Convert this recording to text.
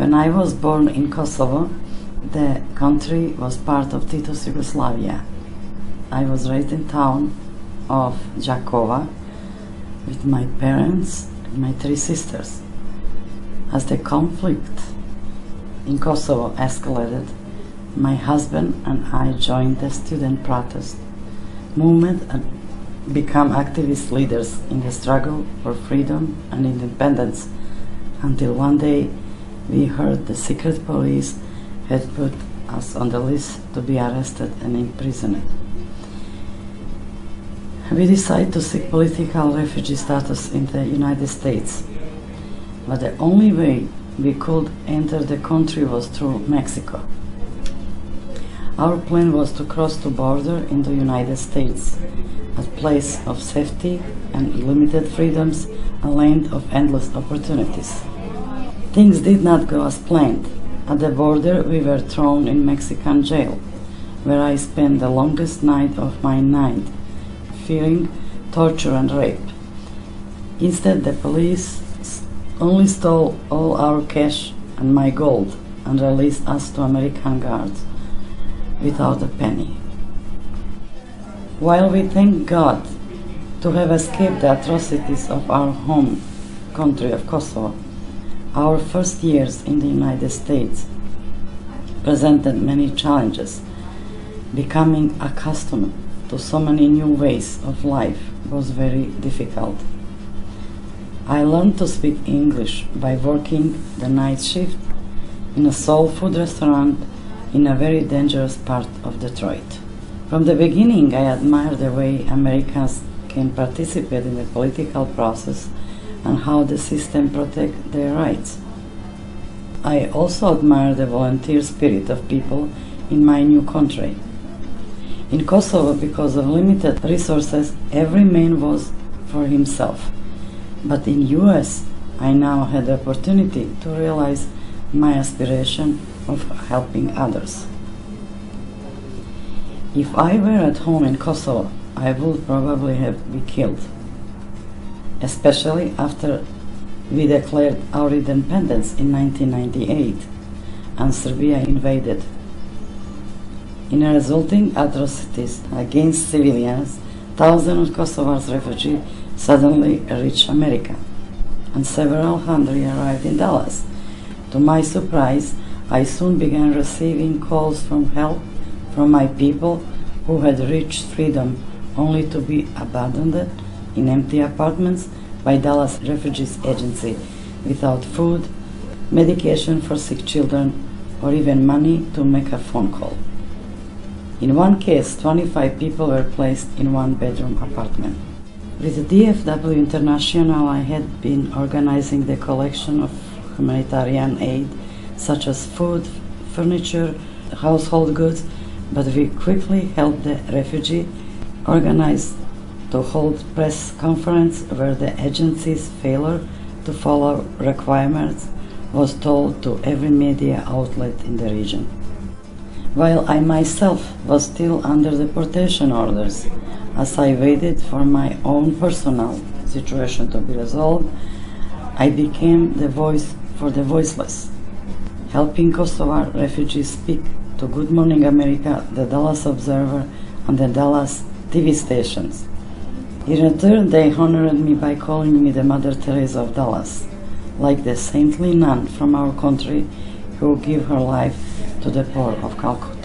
When I was born in Kosovo, the country was part of Tito's Yugoslavia. I was raised in town of Đakova with my parents and my three sisters. As the conflict in Kosovo escalated, my husband and I joined the student protest movement and became activist leaders in the struggle for freedom and independence, until one day we heard the secret police had put us on the list to be arrested and imprisoned. We decided to seek political refugee status in the United States, but the only way we could enter the country was through Mexico. Our plan was to cross the border in the United States, a place of safety and limited freedoms, a land of endless opportunities. Things did not go as planned. At the border, we were thrown in Mexican jail, where I spent the longest night of my night, fearing torture and rape. Instead, the police only stole all our cash and my gold and released us to American guards without a penny. While we thank God to have escaped the atrocities of our home country of Kosovo, our first years in the United States presented many challenges. Becoming accustomed to so many new ways of life was very difficult. I learned to speak English by working the night shift in a soul food restaurant in a very dangerous part of Detroit. From the beginning, I admired the way Americans can participate in the political process and how the system protects their rights. I also admire the volunteer spirit of people in my new country. In Kosovo, because of limited resources, every man was for himself. But in US, I now had the opportunity to realize my aspiration of helping others. If I were at home in Kosovo, I would probably have been killed, especially after we declared our independence in 1998 and Serbia invaded. In resulting atrocities against civilians, thousands of Kosovar refugees suddenly reached America, and several hundred arrived in Dallas. To my surprise, I soon began receiving calls for help from my people who had reached freedom only to be abandoned in empty apartments by Dallas Refugees Agency without food, medication for sick children, or even money to make a phone call. In one case, 25 people were placed in one-bedroom apartment. With DFW International, I had been organizing the collection of humanitarian aid, such as food, furniture, household goods, but we quickly helped the refugee organize to hold press conference where the agency's failure to follow requirements was told to every media outlet in the region. While I myself was still under deportation orders, as I waited for my own personal situation to be resolved, I became the voice for the voiceless, helping Kosovar refugees speak to Good Morning America, the Dallas Observer, and the Dallas TV stations. In return, they honored me by calling me the Mother Teresa of Dallas, like the saintly nun from our country who gave her life to the poor of Calcutta.